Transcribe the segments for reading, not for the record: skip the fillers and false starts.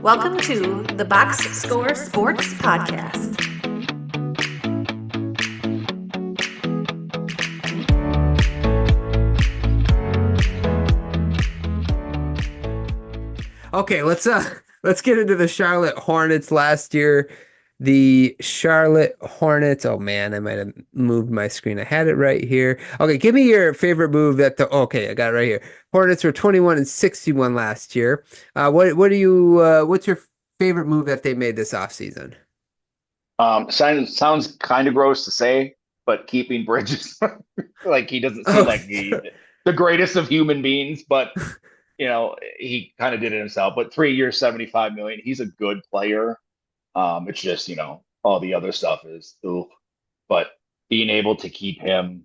Welcome to the Box Score Sports Podcast. Okay, let's get into the Charlotte Hornets last year. The Charlotte Hornets. Oh man, I might have moved my screen. I had it right here. Okay, give me your favorite move okay, I got it right here. Hornets were 21 and 61 last year. What's your favorite move that they made this offseason? Sounds kind of gross to say, but keeping Bridges, like he doesn't seem Oh, like the greatest of human beings, but he kind of did it himself. But 3 years, 75 million. He's a good player. It's just all the other stuff is oof. But being able to keep him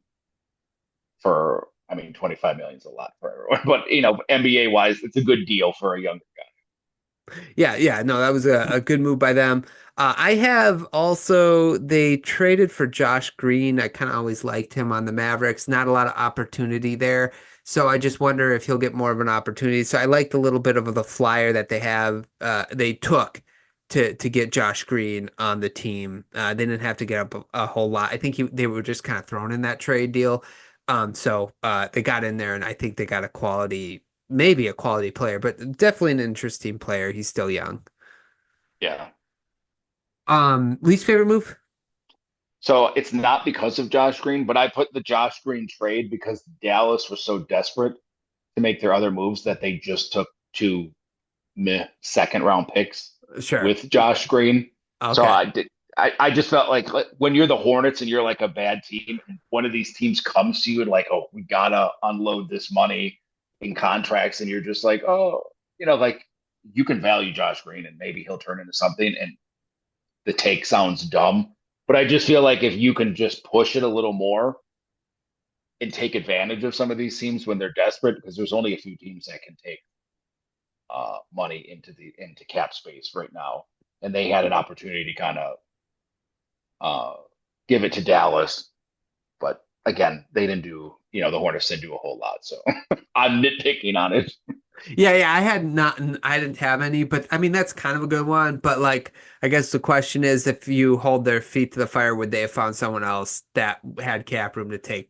for, I mean, 25 million is a lot for everyone. But NBA wise, it's a good deal for a younger guy. yeah, no, that was a good move by them. I have also, they traded for Josh Green. I kind of always liked him on the Mavericks. Not a lot of opportunity there. So I just wonder if he'll get more of an opportunity. So I liked a little bit of the flyer that they took to get Josh Green on the team. They didn't have to get up a whole lot. I think they were just kind of thrown in that trade deal. So they got in there, and I think they got maybe a quality player, but definitely an interesting player. He's still young. Yeah. Least favorite move? So it's not because of Josh Green, but I put the Josh Green trade because Dallas was so desperate to make their other moves that they just took two second round picks Sure. with Josh Green. So Okay. I just felt like when you're the Hornets and you're like a bad team, and one of these teams comes to you and like, oh, we gotta unload this money in contracts, and you're just like, oh, like you can value Josh Green and maybe he'll turn into something. And the take sounds dumb, but I just feel like if you can just push it a little more and take advantage of some of these teams when they're desperate, because there's only a few teams that can take money into cap space right now, and they had an opportunity to kind of uh, give it to Dallas, but again, they didn't do. The Hornets didn't do a whole lot, so I'm nitpicking on it. Yeah, I didn't have any, but I mean that's kind of a good one. But like, I guess the question is, if you hold their feet to the fire, would they have found someone else that had cap room to take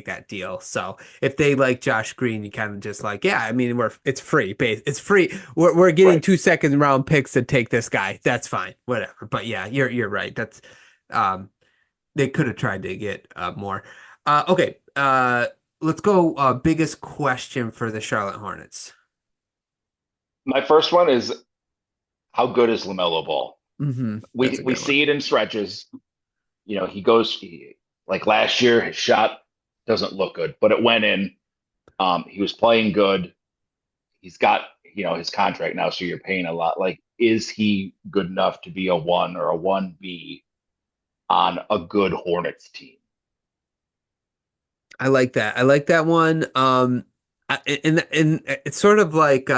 that deal? So if they like Josh Green, you kind of just like, yeah, I mean it's free, it's free. We're getting Right. 2 second round picks to take this guy. That's fine, whatever. But yeah, you're right. Um they could have tried to get more. Okay, let's go. Biggest question for the Charlotte Hornets. My first one is how good is Lamelo Ball? That's We a we good one. see it in stretches. Like last year, his shot doesn't look good, but it went in. He was playing good. He's got his contract now, so you're paying a lot. Like, is he good enough to be a one or a one B on a good Hornets team? I like that. I like that one. And it's sort of like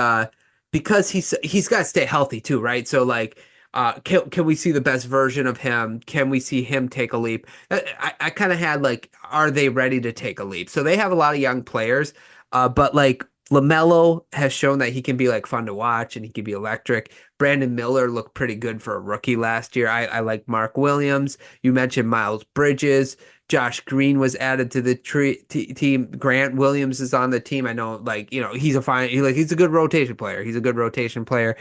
because he's got to stay healthy too, right? So like, can we see the best version of him? Can we see him take a leap? I kind of had like, are they ready to take a leap? So they have a lot of young players, but like LaMelo has shown that he can be like fun to watch and he can be electric. Brandon Miller looked pretty good for a rookie last year. I like Mark Williams. You mentioned Miles Bridges. Josh Green was added to the team. Grant Williams is on the team. I know, like he's he's a good rotation player. He's a good rotation player.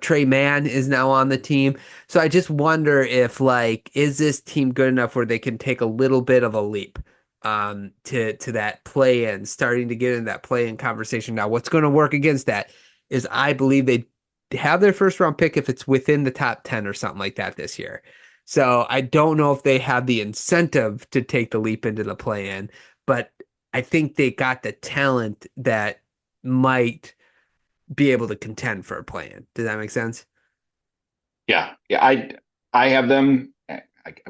Trey Mann is now on the team. So I just wonder if is this team good enough where they can take a little bit of a leap to that play in, starting to get in that play in conversation. Now, what's going to work against that is I believe they have their first round pick if it's within the top 10 or something like that this year. So I don't know if they have the incentive to take the leap into the play in, but I think they got the talent that might be able to contend for a play in. Does that make sense? Yeah, yeah. I have them.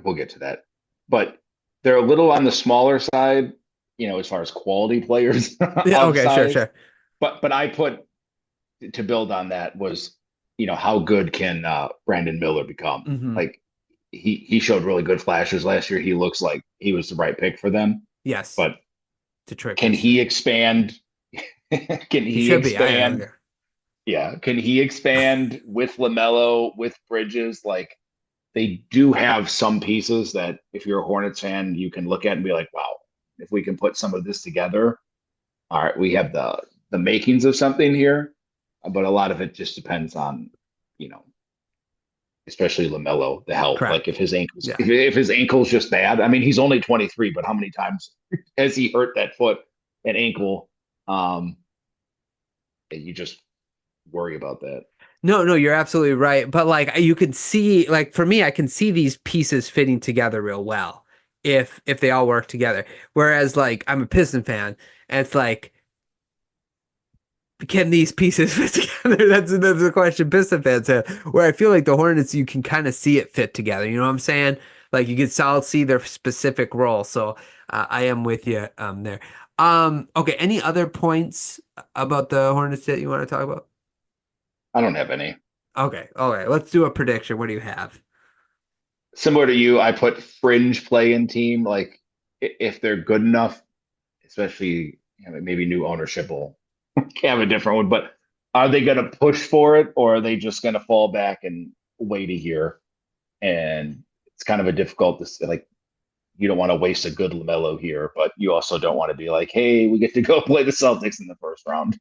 We'll get to that, but they're a little on the smaller side, as far as quality players Yeah, of okay, sure, size. sure. But I put to build on that was, how good can Brandon Miller become? Hmm. Like he showed really good flashes last year. He looks like he was the right pick for them. Yes, But to trick can us. he expand? Can He he should be. expand? Yeah. Can he expand with LaMelo, with Bridges? Like they do have some pieces that if you're a Hornets fan, you can look at and be like, wow, if we can put some of this together, all right, we have the makings of something here. But a lot of it just depends on, you know, especially LaMelo, the health. Like Correct. if his ankles, Yeah. if his ankle's just bad. I mean, he's only 23, but how many times has he hurt that foot and ankle? And you just worry about that. No, you're absolutely right. But like you can see, like for me, I can see these pieces fitting together real well if they all work together. Whereas like I'm a Piston fan, and it's like, can these pieces fit together? That's the question Piston fans have. Where I feel like the Hornets, you can kind of see it fit together. You know what I'm saying? Like you can solid see their specific role. So I am with you there. Okay. Any other points about the Hornets that you want to talk about? I don't have any. Okay. Let's do a prediction. What do you have? Similar to you, I put fringe play in team. Like if they're good enough, especially maybe new ownership will have a different one. But are they going to push for it, or are they just going to fall back and wait a year? And it's kind of a difficult like you don't want to waste a good LaMelo here, but you also don't want to be like, hey, we get to go play the Celtics in the first round.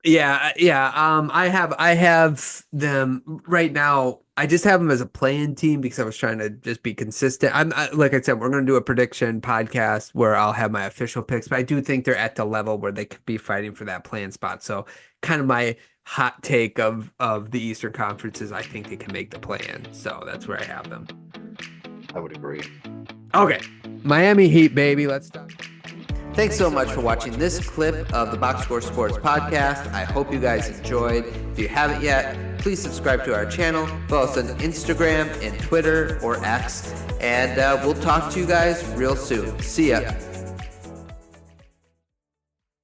Yeah. I have them right now. I just have them as a play-in team because I was trying to just be consistent. Like I said, we're going to do a prediction podcast where I'll have my official picks, but I do think they're at the level where they could be fighting for that play-in spot. So, kind of my hot take of the Eastern Conference is I think they can make the play-in. So that's where I have them. I would agree. Okay, Miami Heat, baby. Let's talk. Thanks so much for watching this clip of the Box Score Sports Podcast. I hope you guys enjoyed. If you haven't yet, please subscribe to our channel. Follow us on Instagram and Twitter or X. And we'll talk to you guys real soon. See ya.